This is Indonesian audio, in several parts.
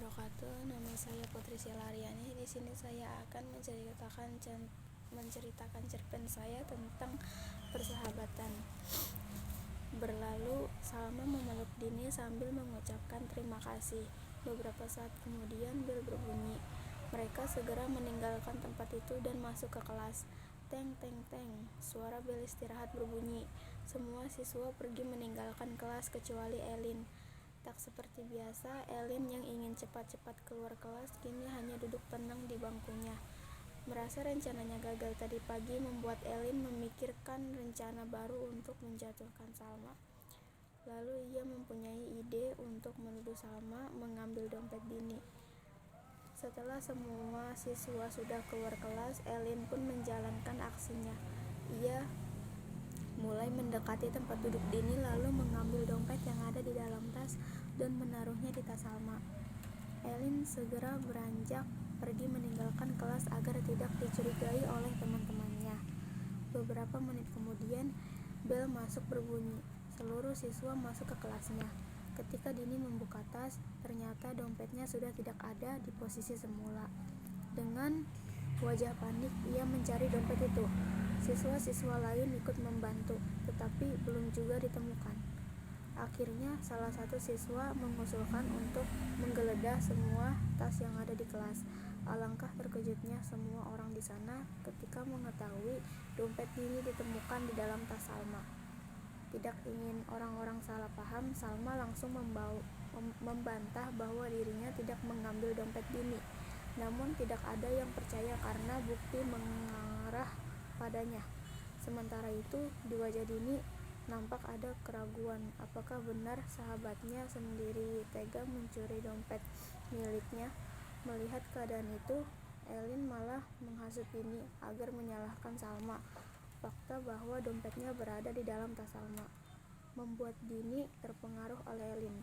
wabarakatuh. Nama saya Putri Silariani. Di sini saya akan menceritakan cerpen saya tentang persahabatan. Berlalu, Salma memeluk Dini sambil mengucapkan terima kasih. Beberapa saat kemudian bel berbunyi. Mereka segera meninggalkan tempat itu dan masuk ke kelas. Teng teng teng, suara bel istirahat berbunyi. Semua siswa pergi meninggalkan kelas kecuali Elin. Tak seperti biasa, Elin yang ingin cepat-cepat keluar kelas kini hanya duduk tenang di bangkunya. Merasa rencananya gagal tadi pagi membuat Elin memikirkan rencana baru untuk menjatuhkan Salma. Lalu ia mempunyai ide untuk menuduh Salma mengambil dompet Dini. Setelah semua siswa sudah keluar kelas, Elin pun menjalankan aksinya. Ia mulai mendekati tempat duduk Dini lalu mengambil dompet yang ada di dalam tas dan menaruhnya di tas Salma. Elin segera beranjak pergi meninggalkan kelas agar tidak dicurigai oleh teman-temannya. Beberapa menit kemudian, bel masuk berbunyi. Seluruh siswa masuk ke kelasnya. Ketika Dini membuka tas, ternyata dompetnya sudah tidak ada di posisi semula. Dengan wajah panik, ia mencari dompet itu. Siswa-siswa lain ikut membantu, tetapi belum juga ditemukan. Akhirnya, salah satu siswa mengusulkan untuk menggeledah semua tas yang ada di kelas. Alangkah terkejutnya semua orang di sana ketika mengetahui dompet Dini ditemukan di dalam tas Salma. Tidak ingin orang-orang salah paham, Salma langsung membantah bahwa dirinya tidak mengambil dompet Dini. Namun tidak ada yang percaya karena bukti mengarah padanya. Sementara itu, di wajah Dini nampak ada keraguan. Apakah benar sahabatnya sendiri tega mencuri dompet miliknya? Melihat keadaan itu, Elin malah menghasut Dini agar menyalahkan Salma. Fakta bahwa dompetnya berada di dalam tas Salma membuat Dini terpengaruh oleh Elin.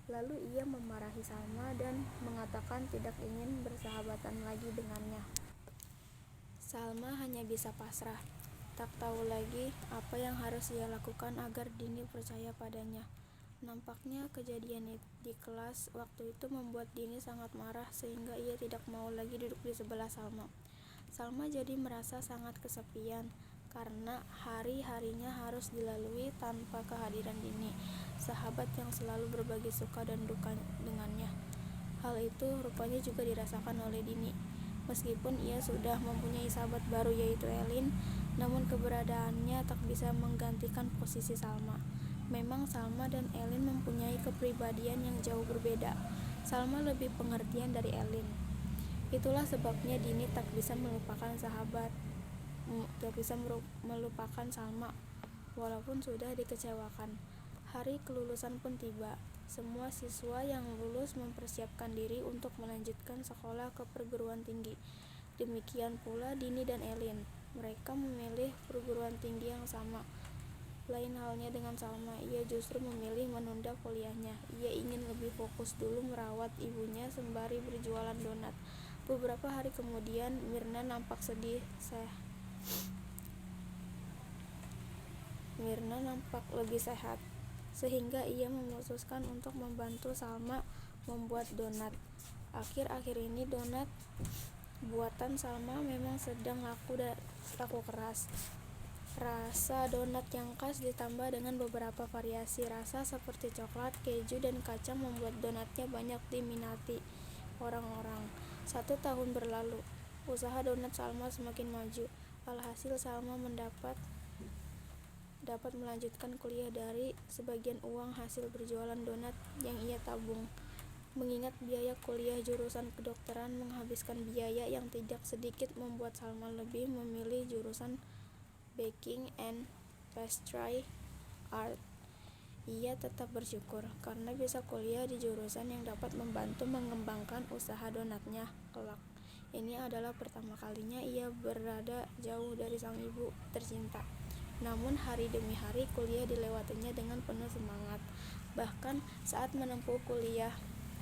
Lalu ia memarahi Salma dan mengatakan tidak ingin bersahabatan lagi dengannya. Salma hanya bisa pasrah, tak tahu lagi apa yang harus ia lakukan agar Dini percaya padanya. Nampaknya kejadian di kelas waktu itu membuat Dini sangat marah sehingga ia tidak mau lagi duduk di sebelah Salma. Salma jadi merasa sangat kesepian karena hari-harinya harus dilalui tanpa kehadiran Dini, sahabat yang selalu berbagi suka dan duka dengannya. Hal itu rupanya juga dirasakan oleh Dini. Meskipun ia sudah mempunyai sahabat baru yaitu Elin, namun keberadaannya tak bisa menggantikan posisi Salma. Memang Salma dan Elin mempunyai kepribadian yang jauh berbeda. Salma lebih pengertian dari Elin. Itulah sebabnya Dini tak bisa melupakan Salma, walaupun sudah dikecewakan. Hari kelulusan pun tiba. Semua siswa yang lulus mempersiapkan diri untuk melanjutkan sekolah ke perguruan tinggi. Demikian pula Dini dan Elin. Mereka memilih perguruan tinggi yang sama. Lain halnya dengan Salma, ia justru memilih menunda kuliahnya. Ia ingin lebih fokus dulu merawat ibunya sembari berjualan donat. Beberapa hari kemudian, Mirna nampak lebih sehat, sehingga ia memutuskan untuk membantu Salma membuat donat. Akhir-akhir ini donat buatan Salma memang sedang laku keras. Rasa donat yang khas ditambah dengan beberapa variasi rasa seperti coklat, keju, dan kacang membuat donatnya banyak diminati orang-orang. 1 tahun berlalu, usaha donat Salma semakin maju. Alhasil Salma dapat melanjutkan kuliah dari sebagian uang hasil berjualan donat yang ia tabung. Mengingat biaya kuliah jurusan kedokteran menghabiskan biaya yang tidak sedikit membuat Salma lebih memilih jurusan Baking and Pastry Art. Ia tetap bersyukur karena bisa kuliah di jurusan yang dapat membantu mengembangkan usaha donatnya kelak. Ini adalah pertama kalinya ia berada jauh dari sang ibu tercinta. Namun hari demi hari kuliah dilewatinya dengan penuh semangat. Bahkan saat menempuh kuliah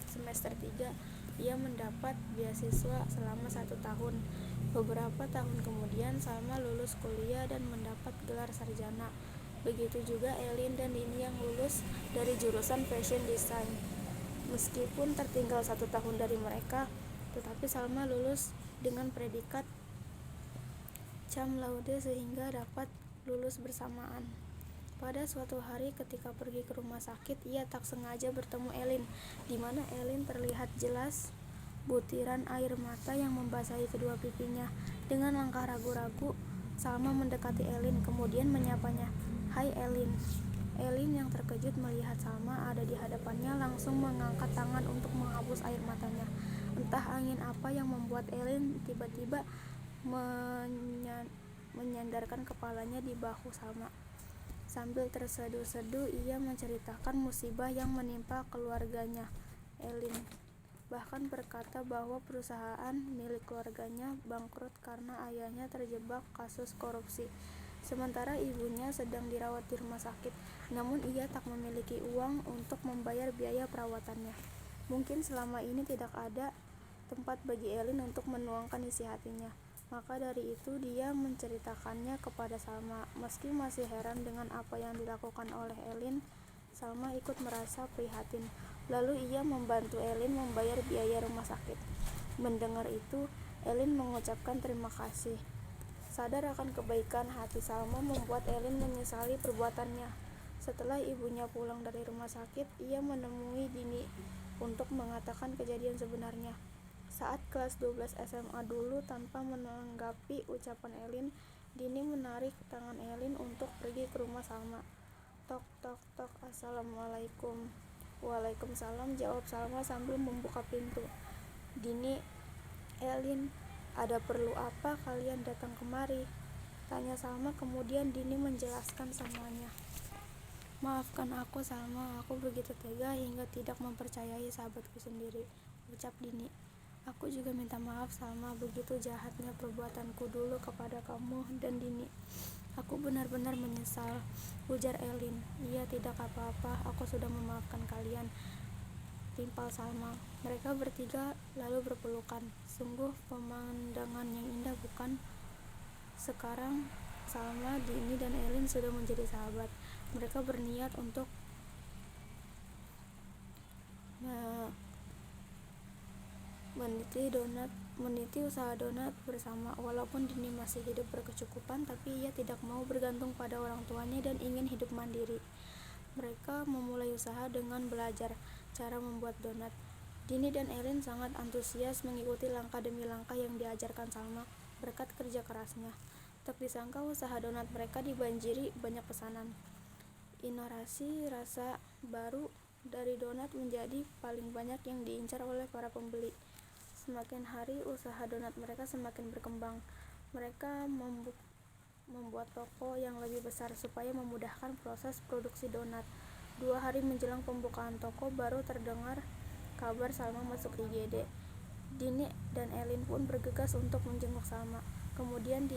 semester 3, ia mendapat beasiswa selama 1 tahun. Beberapa tahun kemudian Salma lulus kuliah dan mendapat gelar sarjana. Begitu juga Elin dan Dini yang lulus dari jurusan Fashion Design. Meskipun tertinggal 1 tahun dari mereka, tetapi Salma lulus dengan predikat cum laude sehingga dapat lulus bersamaan. Pada suatu hari ketika pergi ke rumah sakit, ia tak sengaja bertemu Elin, di mana Elin terlihat jelas butiran air mata yang membasahi kedua pipinya. Dengan langkah ragu-ragu, Salma mendekati Elin, kemudian menyapanya, "Hai Elin." Elin yang terkejut melihat Salma ada di hadapannya langsung mengangkat tangan untuk menghapus air matanya. Entah angin apa yang membuat Elin tiba-tiba menyandarkan kepalanya di bahu Salma. Sambil terseduh-seduh, ia menceritakan musibah yang menimpa keluarganya. Elin bahkan berkata bahwa perusahaan milik keluarganya bangkrut karena ayahnya terjebak kasus korupsi, sementara ibunya sedang dirawat di rumah sakit. Namun ia tak memiliki uang untuk membayar biaya perawatannya. Mungkin selama ini tidak ada tempat bagi Elin untuk menuangkan isi hatinya. Maka dari itu dia menceritakannya kepada Salma. Meski masih heran dengan apa yang dilakukan oleh Elin, Salma ikut merasa prihatin. Lalu ia membantu Elin membayar biaya rumah sakit. Mendengar itu, Elin mengucapkan terima kasih. Sadar akan kebaikan hati Salma membuat Elin menyesali perbuatannya. Setelah ibunya pulang dari rumah sakit, ia menemui Dini untuk mengatakan kejadian sebenarnya. Saat kelas 12 SMA dulu, tanpa menanggapi ucapan Elin, Dini menarik tangan Elin untuk pergi ke rumah Salma. Tok tok tok, "Assalamualaikum." "Waalaikumsalam," jawab Salma sambil membuka pintu. "Dini, Elin, ada perlu apa kalian datang kemari?" tanya Salma. Kemudian Dini menjelaskan semuanya. "Maafkan aku Salma, aku begitu tega hingga tidak mempercayai sahabatku sendiri," ucap Dini. "Aku juga minta maaf Salma, begitu jahatnya perbuatanku dulu kepada kamu dan Dini. Aku benar-benar menyesal," ujar Elin. "Iya, tidak apa-apa, aku sudah memaafkan kalian," timpal Salma. Mereka bertiga lalu berpelukan. Sungguh pemandangan yang indah, bukan? Sekarang Salma, Dini, dan Elin sudah menjadi sahabat. Mereka berniat untuk meniti usaha donat bersama. Walaupun Dini masih hidup berkecukupan, tapi ia tidak mau bergantung pada orang tuanya dan ingin hidup mandiri. Mereka memulai usaha dengan belajar cara membuat donat. Dini dan Elin sangat antusias mengikuti langkah demi langkah yang diajarkan Salma berkat kerja kerasnya. Tak disangka usaha donat mereka dibanjiri banyak pesanan. Inovasi rasa baru dari donat menjadi paling banyak yang diincar oleh para pembeli. Semakin hari usaha donat mereka semakin berkembang. Mereka membuat toko yang lebih besar supaya memudahkan proses produksi donat. 2 hari menjelang pembukaan toko, baru terdengar kabar Salma masuk IGD. Dini dan Elin pun bergegas untuk menjenguk Salma. Kemudian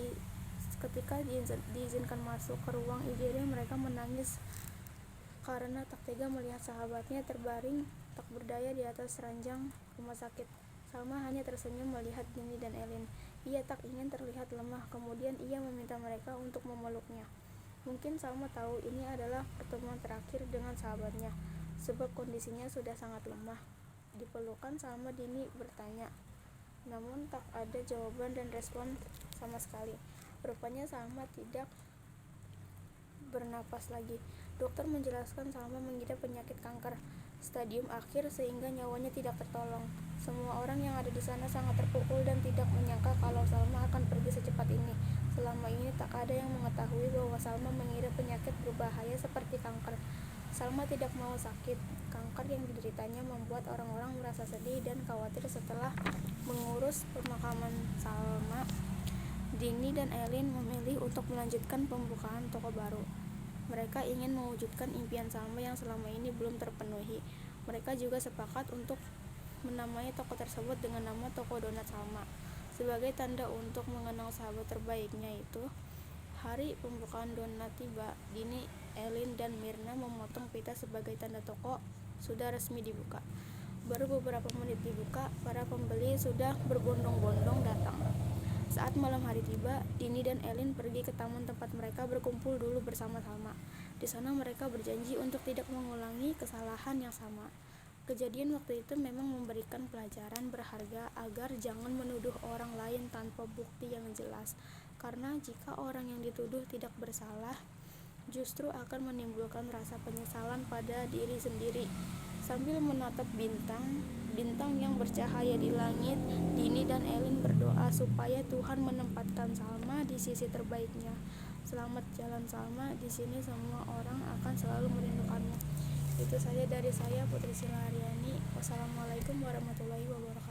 ketika diizinkan masuk ke ruang IGD, mereka menangis karena tak tega melihat sahabatnya terbaring tak berdaya di atas ranjang rumah sakit. Salma hanya tersenyum melihat Dini dan Elin. Ia tak ingin terlihat lemah. Kemudian ia meminta mereka untuk memeluknya. Mungkin Salma tahu ini adalah pertemuan terakhir dengan sahabatnya, sebab kondisinya sudah sangat lemah. Dipelukan Salma, Dini bertanya, namun tak ada jawaban dan respon sama sekali. Rupanya Salma tidak bernapas lagi. Dokter menjelaskan Salma mengidap penyakit kanker stadium akhir sehingga nyawanya tidak tertolong. Semua orang yang ada di sana sangat terpukul dan tidak menyangka kalau Salma akan pergi secepat ini. Selama ini tak ada yang mengetahui bahwa Salma mengidap penyakit berbahaya seperti kanker. Salma tidak mau sakit. Kanker yang dideritanya membuat orang-orang merasa sedih dan khawatir. Setelah mengurus pemakaman Salma, Dini dan Elin memilih untuk melanjutkan pembukaan toko baru. Mereka ingin mewujudkan impian Salma yang selama ini belum terpenuhi. Mereka juga sepakat untuk menamai toko tersebut dengan nama Toko Donat Salma. Sebagai tanda untuk mengenang sahabat terbaiknya itu, hari pembukaan donat tiba. Dini, Elin, dan Mirna memotong pita sebagai tanda toko sudah resmi dibuka. Baru beberapa menit dibuka, para pembeli sudah berbondong-bondong datang. Saat malam hari tiba, Dini dan Elin pergi ke taman tempat mereka berkumpul dulu bersama Salma. Di sana mereka berjanji untuk tidak mengulangi kesalahan yang sama. Kejadian waktu itu memang memberikan pelajaran berharga agar jangan menuduh orang lain tanpa bukti yang jelas, karena jika orang yang dituduh tidak bersalah, justru akan menimbulkan rasa penyesalan pada diri sendiri. Sambil menatap bintang yang bercahaya di langit, Dini dan Elin berdoa supaya Tuhan menempatkan Salma di sisi terbaiknya. Selamat jalan Salma, di sini semua orang akan selalu merindukanmu. Itu saja dari saya, Putri Silaryani. Wassalamualaikum warahmatullahi wabarakatuh.